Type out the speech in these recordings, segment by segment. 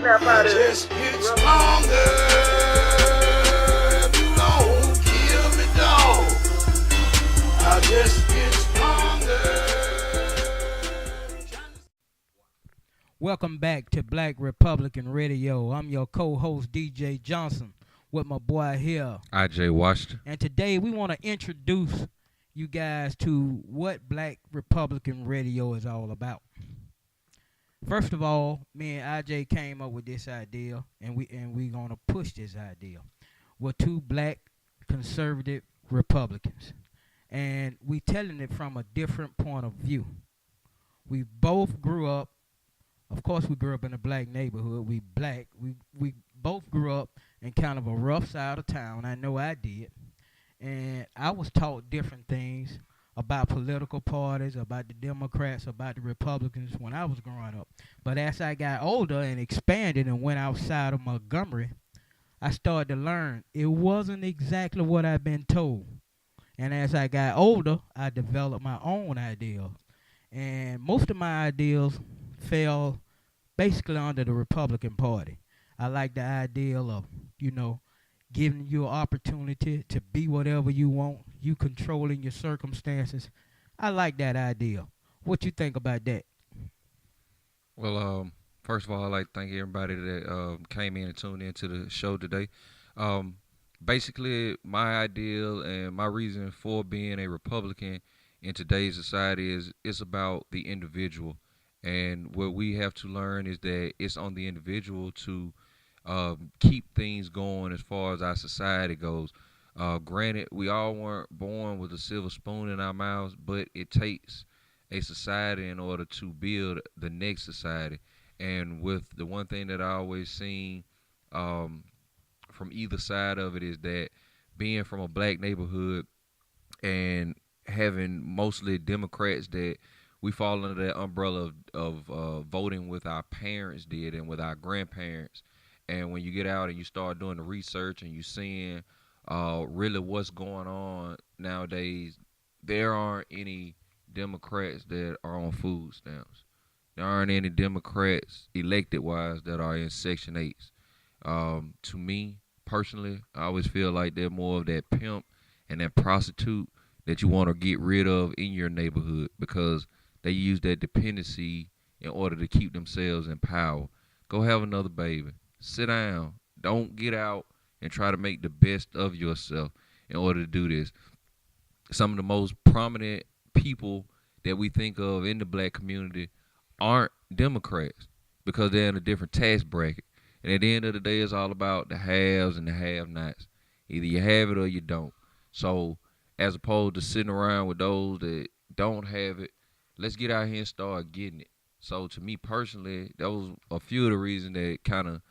snap out of it. Just get stronger. If you don't kill me, dog, I just get stronger. Welcome back to Black Republican Radio. I'm your co-host DJ Johnson with my boy here. IJ Washington. And today we want to introduce you guys to what Black Republican Radio is all about. First of all, me and IJ came up with this idea, and we gonna push this idea. We're two black conservative Republicans, and we telling it from a different point of view. We both grew up. Of course, we grew up in a black neighborhood. We black. We both grew up in kind of a rough side of town. I know I did, and I was taught different things about political parties, about the Democrats, about the Republicans when I was growing up. But as I got older and expanded and went outside of Montgomery, I started to learn it wasn't exactly what I'd been told. And as I got older, I developed my own ideals. And most of my ideals fell basically under the Republican Party. I like the ideal of, giving you an opportunity to be whatever you want, you controlling your circumstances. I like that idea. What you think about that? Well, first of all, I'd like to thank everybody that came in and tuned into the show today. Basically, my ideal and my reason for being a Republican in today's society is it's about the individual. And what we have to learn is that it's on the individual to keep things going as far as our society goes. Granted, we all weren't born with a silver spoon in our mouths, but it takes a society in order to build the next society. And with the one thing that I always seen from either side of it is that being from a black neighborhood and having mostly Democrats that we fall under that umbrella of voting with our parents did and with our grandparents. And when you get out and you start doing the research and you seeing really what's going on nowadays, there aren't any Democrats that are on food stamps. There aren't any Democrats elected-wise that are in Section 8s. To me, personally, I always feel like they're more of that pimp and that prostitute that you want to get rid of in your neighborhood because they use that dependency in order to keep themselves in power. Go have another baby. Sit down. Don't get out and try to make the best of yourself in order to do this. Some of the most prominent people that we think of in the black community aren't Democrats because they're in a different tax bracket. And at the end of the day, it's all about the haves and the have-nots. Either you have it or you don't. So as opposed to sitting around with those that don't have it, let's get out here and start getting it. So to me personally, that was a few of the reasons that kind of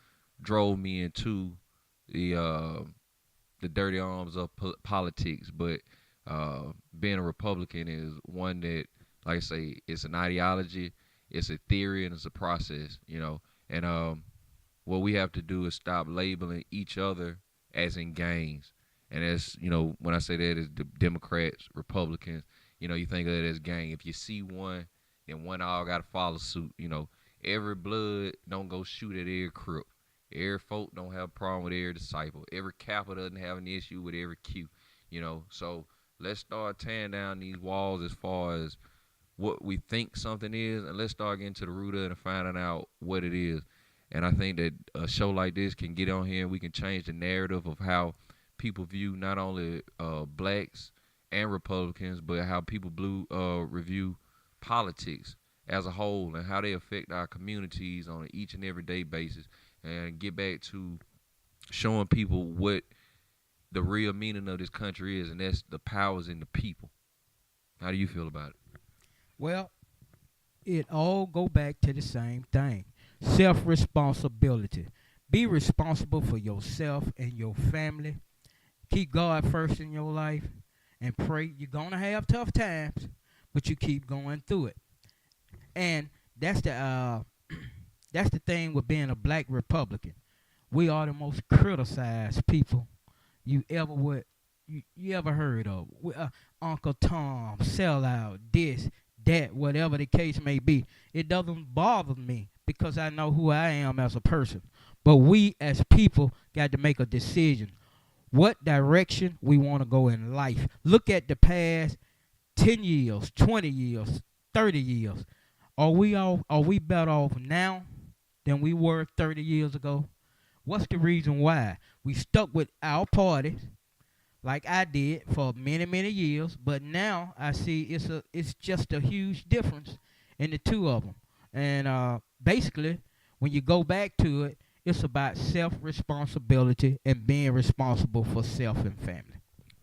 drove me into the dirty arms of politics. But being a Republican is one that, like I say, it's an ideology, it's a theory, and it's a process, And what we have to do is stop labeling each other as in gangs. And as, when I say that, it's the Democrats, Republicans, you think of it as gang. If you see one, then one all got to follow suit. Every blood don't go shoot at every crook. Every folk don't have a problem with every disciple. Every Kappa doesn't have an issue with every Q. So let's start tearing down these walls as far as what we think something is, and let's start getting to the root of it and finding out what it is. And I think that a show like this can get on here and we can change the narrative of how people view not only blacks and Republicans, but how people review politics as a whole and how they affect our communities on an each and every day basis, and get back to showing people what the real meaning of this country is, and that's the powers in the people. How do you feel about it? Well, it all go back to the same thing. Self-responsibility. Be responsible for yourself and your family. Keep God first in your life and pray. You're going to have tough times, but you keep going through it. And that's the thing with being a black Republican. We are the most criticized people you ever heard of. Uncle Tom, sellout, this, that, whatever the case may be. It doesn't bother me because I know who I am as a person. But we as people got to make a decision. What direction we want to go in life. Look at the past 10 years, 20 years, 30 years. Are we better off now than we were 30 years ago? What's the reason why? We stuck with our parties like I did for many, many years, but now I see it's just a huge difference in the two of them. And basically, when you go back to it, it's about self-responsibility and being responsible for self and family.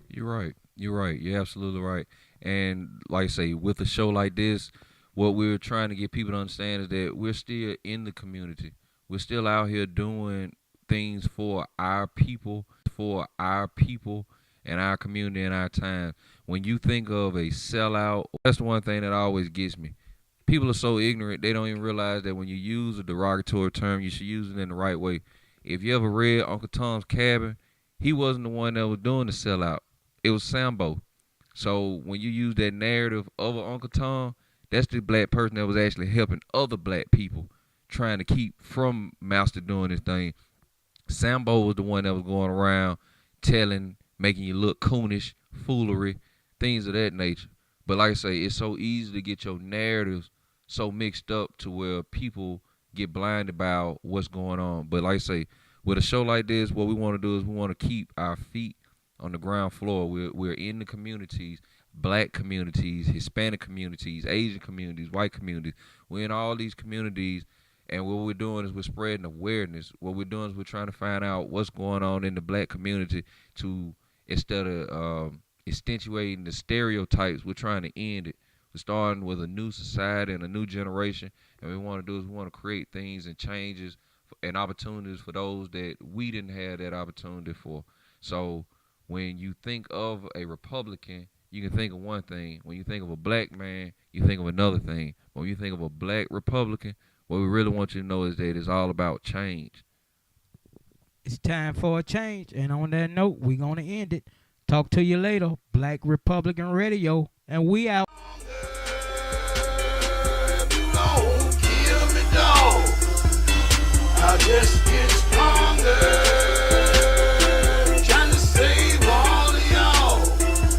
You're right. You're right. You're absolutely right. And like I say, with a show like this, what we're trying to get people to understand is that we're still in the community. We're still out here doing things for our people and our community and our time. When you think of a sellout, that's the one thing that always gets me. People are so ignorant, they don't even realize that when you use a derogatory term, you should use it in the right way. If you ever read Uncle Tom's Cabin, he wasn't the one that was doing the sellout. It was Sambo. So when you use that narrative of a Uncle Tom, that's the black person that was actually helping other black people trying to keep from Master doing this thing. Sambo was the one that was going around telling, making you look coonish, foolery, things of that nature. But like I say, it's so easy to get your narratives so mixed up to where people get blinded by what's going on. But like I say, with a show like this, what we want to do is we want to keep our feet on the ground floor. We're in the communities, black communities, Hispanic communities, Asian communities, white communities. We're in all these communities, and what we're doing is we're spreading awareness. What we're doing is we're trying to find out what's going on in the black community to, instead of accentuating the stereotypes, we're trying to end it. We're starting with a new society and a new generation, and what we want to do is we want to create things and changes and opportunities for those that we didn't have that opportunity for. So when you think of a Republican, you can think of one thing. When you think of a black man, you think of another thing. When you think of a black Republican, what we really want you to know is that it's all about change. It's time for a change. And on that note, we're going to end it. Talk to you later. Black Republican Radio. And we out.